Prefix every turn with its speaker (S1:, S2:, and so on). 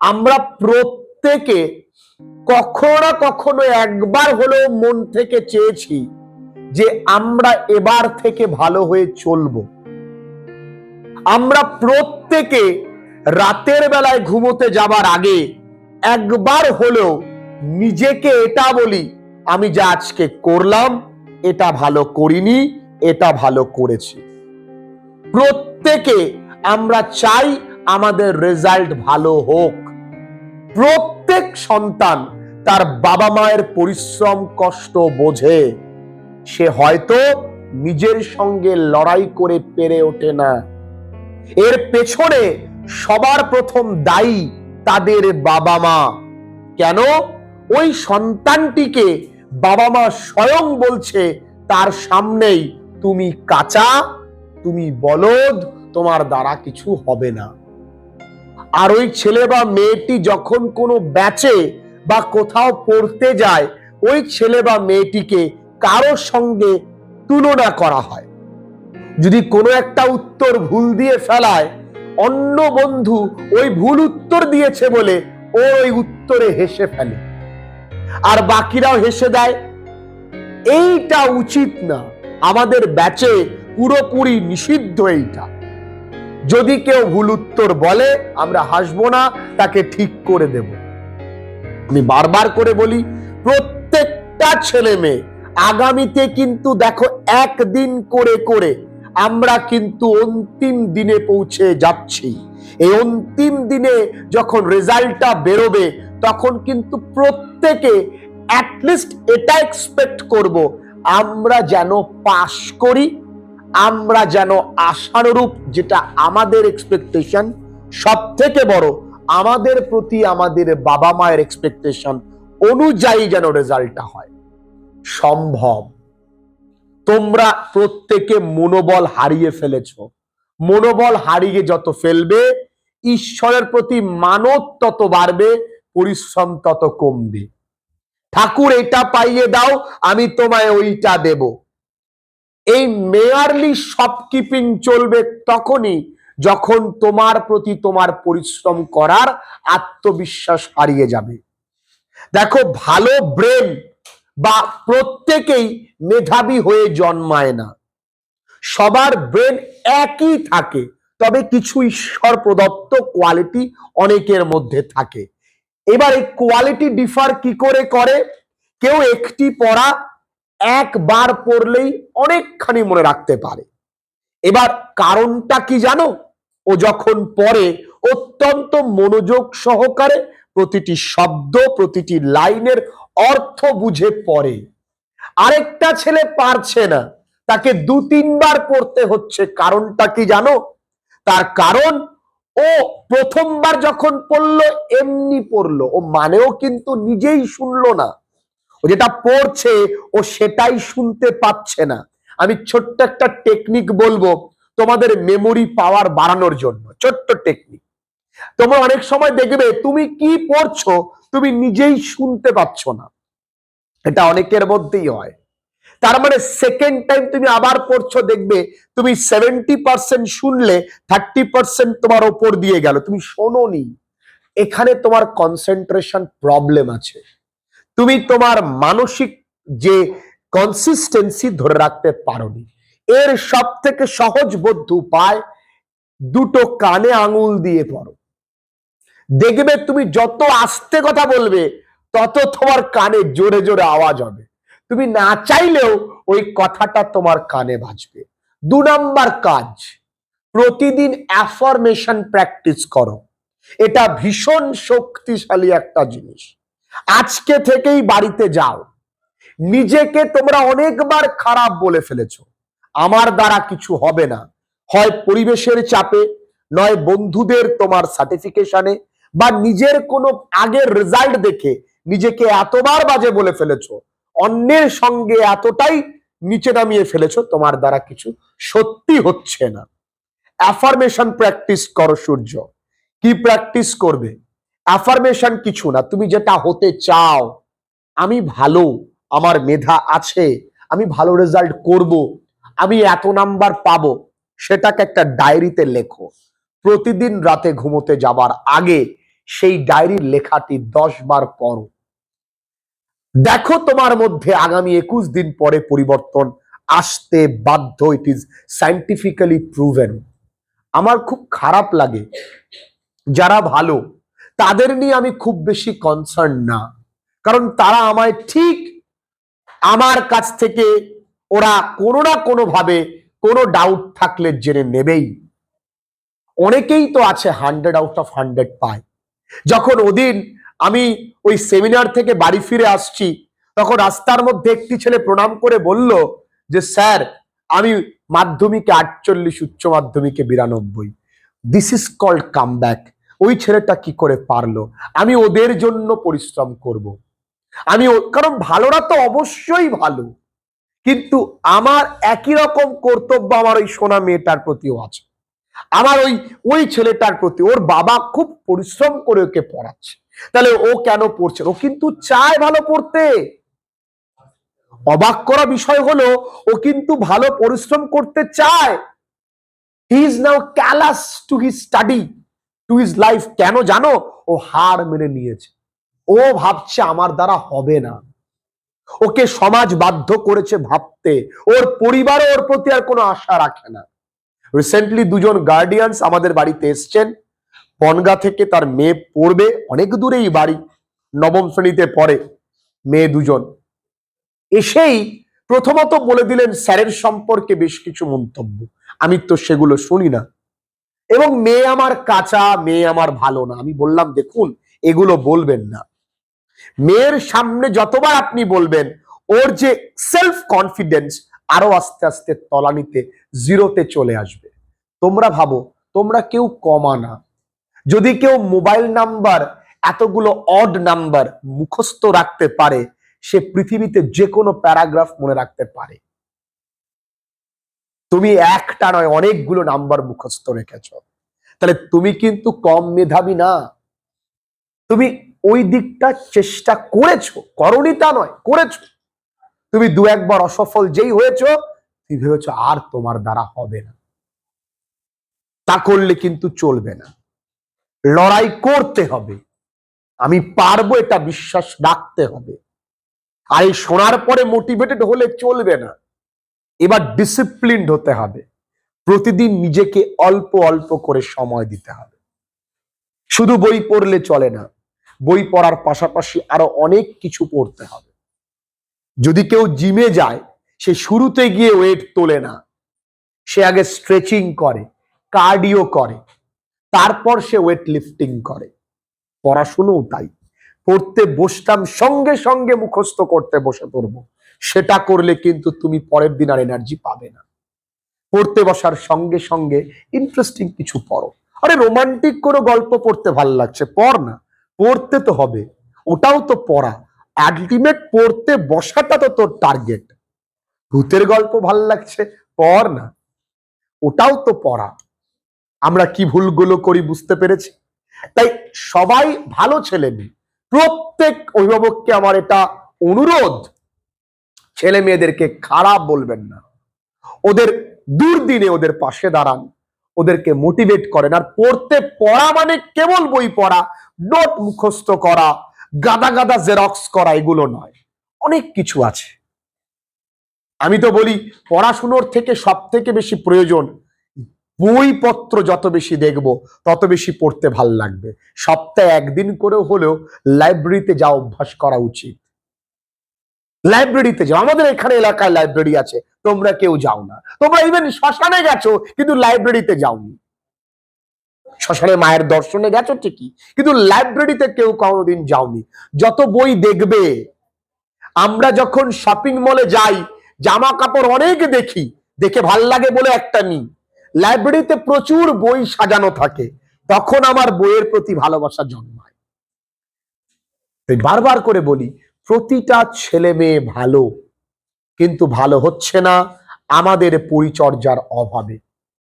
S1: আমরা প্রত্যেকে কখনো না কখনো একবার হলেও মন থেকে চেয়েছি যে আমরা এবার থেকে ভালো হয়ে চলবো। আমরা প্রত্যেকে রাতের বেলায় ঘুমোতে যাবার আগে একবার হলেও নিজেকে এটা বলি, আমি যা আজকে করলাম এটা ভালো করিনি, এটা ভালো করেছি। প্রত্যেকে আমরা চাই আমাদের রেজাল্ট ভালো হোক। প্রত্যেক সন্তান তার বাবা মায়ের পরিশ্রম কষ্ট বোঝে। সে হয়তো নিজের সঙ্গে লড়াই করে পেরে ওঠে না। এর পেছনে সবার প্রথম দায়ী তাদের বাবা মা। কেন? ওই সন্তানটিকে বাবা মা স্বয়ং বলছে তার সামনেই, তুমি কাঁচা, তুমি বলদ, তোমার দ্বারা কিছু হবে না। আর ওই ছেলে বা মেয়েটি যখন কোনো ব্যাচে বা কোথাও পড়তে যায়, ওই ছেলে বা মেয়েটিকে কারোর সঙ্গে তুলনা করা হয়। যদি কোনো একটা উত্তর ভুল দিয়ে ফেলায়, অন্য বন্ধু ওই ভুল উত্তর দিয়েছে বলে ওই উত্তরে হেসে ফেলে, আর বাকিরাও হেসে দেয়। এইটা উচিত না। আমাদের ব্যাচে পুরোপুরি নিষিদ্ধ এইটা। যদি কেউ ভুল উত্তর বলে, আমরা হাসবো না, তাকে ঠিক করে দেব। আমি বারবার করে বলি, প্রত্যেকটা ছেলে মেয়ে আগামীতে কিন্তু দেখো, একদিন করে করে আমরা কিন্তু অন্তিম দিনে পৌঁছে যাচ্ছি। এই অন্তিম দিনে যখন রেজাল্টটা বেরোবে, তখন কিন্তু প্রত্যেকে অ্যাটলিস্ট এটা এক্সপেক্ট করব, আমরা যেন পাস করি, আমরা যেন আশানুরূপ যেটা আমাদের এক্সপেকটেশন, সব থেকে বড় আমাদের প্রতি আমাদের বাবা মায়ের এক্সপেকটেশন অনুযায়ী যেন রেজাল্টটা হয়। সম্ভব। তোমরা প্রত্যেকে মনোবল হারিয়ে ফেলেছো। মনোবল হারিয়ে যত ফেলবে, ঈশ্বরের প্রতি মানত তত বাড়বে, পরিশ্রম তত কমবে। ঠাকুর এটা পাইয়ে দাও, আমি তোমায় ওইটা দেব। এই মেয়ারলি শপকিপিং চলবে তখনই যখন তোমার প্রতি তোমার পরিশ্রম করার আত্মবিশ্বাস হারিয়ে যাবে। দেখো, ভালো ব্রেন বা প্রত্যেকেই মেধাবী হয়ে জন্মায় না। সবার ব্রেন একই থাকে, তবে কিছু ঈশ্বর প্রদত্ত কোয়ালিটি অনেকের মধ্যে থাকে। এবার এই কোয়ালিটি ডিফার কি করে করে? কেউ একটি পড়া একবার পড়লেই অনেকখানি মনে রাখতে পারে। এবার কারণটা কি জানো? ও যখন পড়ে অত্যন্ত মনোযোগ সহকারে প্রতিটি শব্দ, প্রতিটি লাইনের অর্থ বুঝে পড়ে। আরেকটা ছেলে পারছে না, তাকে 2-3 বার পড়তে হচ্ছে। কারণটা কি জানো? তার কারণ, ও প্রথমবার যখন পড়লো এমনি পড়লো, ও মানেও কিন্তু নিজেই শুনলো না। ও যেটা পড়ছে ও সেটাই শুনতে পাচ্ছে না। আমি ছোট্ট একটা টেকনিক বলবো তোমাদের মেমোরি পাওয়ার বাড়ানোর জন্য। ছোট্ট টেকনিক। তোমরা অনেক সময় দেখবে তুমি কি পড়ছো তুমি নিজেই শুনতে পাচ্ছ না। এটা অনেকের মধ্যেই হয়। তার মানে সেকেন্ড টাইম তুমি আবার পড়ছো, দেখবে তুমি 70% শুনলে 30% তোমার ওপর দিয়ে গেল, তুমি শোনোনি। এখানে তোমার কনসেন্ট্রেশন প্রবলেম আছে। তুমি তোমার মানসিক যে কনসিস্টেন্সি ধরে রাখতে পারোনি। এর সব থেকে সহজবোধ্য উপায়, দুটো কানে আঙুল দিয়ে পড়ো। দেখবে তুমি যত আস্তে কথা বলবে, তত তোমার কানে জোরে জোরে আওয়াজ হবে। তুমি না চাইলেও ওই কথাটা তোমার কানে বাজবে। 2 নম্বর কাজ, প্রতিদিন অ্যাফার্মেশন প্র্যাকটিস করো। এটা ভীষণ শক্তিশালী একটা জিনিস। আজকে থেকেই বাড়িতে যাও, নিজেকে তোমরা অনেকবার খারাপ বলে ফেলেছো, আমার দ্বারা কিছু হবে না। হয় পরিবেশের চাপে, নয় বন্ধুদের তোমার সার্টিফিকেশনে, বা নিজের কোনো আগের রেজাল্ট দেখে নিজেকে এতবার বাজে বলে ফেলেছো, অন্যের সঙ্গে এতটাই নিচে নামিয়ে ফেলেছো, তোমার দ্বারা কিছু সত্যি হচ্ছে না। অ্যাফার্মেশন প্র্যাকটিস করো। সূর্য কি প্র্যাকটিস করবে? অ্যাফার্মেশন কিছু না, তুমি যেটা হতে চাও, আমি ভালো, আমার মেধা আছে, আমি ভালো রেজাল্ট করব, আমি এত নাম্বার পাবো, সেটাকে একটা ডায়েরিতে লেখো। প্রতিদিন রাতে ঘুমোতে যাবার আগে সেই ডায়েরির লেখাটি 10 বার পড়ো। দেখো তোমার মধ্যে আগামী 21 দিন পরে পরিবর্তন আসতে বাধ্য। It is scientifically proven. আমার খুব খারাপ লাগে যারা ভালো তাদের নিয়ে আমি খুব বেশি কনসার্ন না, কারণ তারা আমায় ঠিক আমার কাছ থেকে ওরা কোনো না কোনো ভাবে কোনো ডাউট থাকলে জেনে নেবেই। অনেকেই তো আছে 100 আউট অফ 100 পায়। যখন ওদিন আমি ওই সেমিনার থেকে বাড়ি ফিরে আসছি, তখন রাস্তার মধ্যে একটি ছেলে প্রণাম করে বলল যে স্যার আমি মাধ্যমিকে 48, উচ্চ মাধ্যমিকে 92। This is called comeback. ওই ছেলেটা কি করে পারলো? আমি ওদের জন্য পরিশ্রম করব। কারণ ভালোরা তো অবশ্যই ভালো, কিন্তু আমার একই রকম কর্তব্য আমার ওই সোনা মেয়েটার প্রতিও আছে, আমার ওই ছেলেটার প্রতি। ওর বাবা খুব পরিশ্রম করে ওকে পড়াচ্ছে, তাহলে ও কেন পড়ছে? ও কিন্তু চায় ভালো পড়তে। অবাক করা বিষয় হলো ও কিন্তু ভালো পরিশ্রম করতে চায়। He is now callous to his study, to his life. কেন জানো? ও হার মেনে নিয়েছে। ও ভাবছে আমার দ্বারা হবে না, ওকে সমাজ বাধ্য করেছে ভাবতে। ওর পরিবারও ওর প্রতি আর কোনো আশা রাখে না। রিসেন্টলি দুজন গার্ডিয়ানস আমাদের বাড়িতে এসছেন, বনগা থেকে। তার মেয়ে পড়বে, অনেক দূরেই বাড়ি, 9ম শ্রেণীতে পড়ে মেয়ে দুজন। এসেই প্রথমত বলে দিলেন স্যারের সম্পর্কে বেশ কিছু মন্তব্য, আমি তো সেগুলো শুনি না, এবং মেয়ে আমার কাঁচা, মেয়ে আমার ভালো না। আমি বললাম দেখুন এগুলো বলবেন না, মেয়ের সামনে যতবার আপনি বলবেন ওর যে সেলফ কনফিডেন্স আরো আস্তে আস্তে তলানিতে, জিরোতে চলে আসবে। তোমরা ভাবো তোমরা কেউ কমা না। যদি কেউ মোবাইল নাম্বার, এতগুলো অড নাম্বার মুখস্থ রাখতে পারে, সে পৃথিবীতে যে কোনো প্যারাগ্রাফ মনে রাখতে পারে। তুমি একটা নয় অনেকগুলো নাম্বার মুখস্থ রেখেছ, তাহলে তুমি কিন্তু কম মেধাবী না। তুমি ওই দিকটা চেষ্টা করেছো, করনি তা নয়, করেছো। তুমি 2-1 বার অসফল যেই হয়েছো, তুমি ভেবেছো আর তোমার দ্বারা হবে না। তা করলে কিন্তু চলবে না, লড়াই করতে হবে। আমি পারবো এটা বিশ্বাস রাখতে হবে। আর এই শোনার পরে মোটিভেটেড হলে চলবে না, এবার ডিসিপ্লিনড হতে হবে। প্রতিদিন নিজেকে অল্প অল্প করে সময় দিতে হবে। শুধু বই পড়লে চলে না, বই পড়ার পাশাপাশি আরো অনেক কিছু পড়তে হবে। যদি কেউ জিমে যায়, সে শুরুতে গিয়ে ওয়েট তোলে না, সে আগে স্ট্রেচিং করে, কার্ডিও করে, তারপর সে ওয়েট লিফটিং করে। পড়াশুনোও তাই। পড়তে বসতাম, সঙ্গে সঙ্গে মুখস্থ করতে বসে পড়বো, সেটা করলে কিন্তু তুমি পরের দিন আর এনার্জি পাবে না। পড়তে বসার সঙ্গে সঙ্গে ইন্টারেস্টিং কিছু পড়ো। আরে রোমান্টিক কোনো গল্প পড়তে ভাল লাগছে, পড় না, পড়তে তো হবে, ওটাও তো পড়া। আলটিমেট পড়তে বসাটা তো তোর টার্গেট। ভূতের গল্প ভাল লাগছে, পড় না, ওটাও তো পড়া। আমরা কি ভুলগুলো করি বুঝতে পেরেছি। তাই সবাই ভালো ছেলে মেয়ে, প্রত্যেক অভিভাবককে আমার এটা অনুরোধ, ছেলে মেয়েদেরকে খারাপ বলবেন না, ওদের দুর্দিনে ওদের পাশে দাঁড়ান, ওদেরকে মোটিভেট করেন। আর পড়া মানে কেবল বই পড়া, নোট মুখস্থ করা, গাদা গাদা জেরক্স করা, এগুলো নয়, অনেক কিছু আছে। আমি তো বলি পড়াশুনোর থেকে সব থেকে বেশি প্রয়োজন বইপত্র। যত বেশি দেখবো তত বেশি পড়তে ভাল লাগবে। সপ্তাহে 1 দিন করে হলেও লাইব্রেরিতে যাওয়া অভ্যাস করা উচিত। লাইব্রেরিতে যাও, আমাদের এখানে এলাকায় লাইব্রেরি আছে, তোমরা কেউ যাও না। তোমরা ইভেন শ্মশানে গেছো কিন্তু লাইব্রেরিতে যাওনি। শ্মশানে মায়ের দর্শনে গেছো ঠিকই, কিন্তু লাইব্রেরিতে কেউ কোনোদিন যাওনি। যত বই দেখবে, আমরা যখন শপিং মলে যাই, জামা কাপড় অনেক দেখি, দেখে ভাল লাগে বলে একটা নিই। লাইব্রেরিতে প্রচুর বই সাজানো থাকে, তখন আমার বইয়ের প্রতি ভালোবাসা জন্মায়। তাই বারবার করে বলি, প্রতিটা ছেলে মেয়ে ভালো, কিন্তু ভালো হচ্ছে না আমাদের পরিচর্যার অভাবে।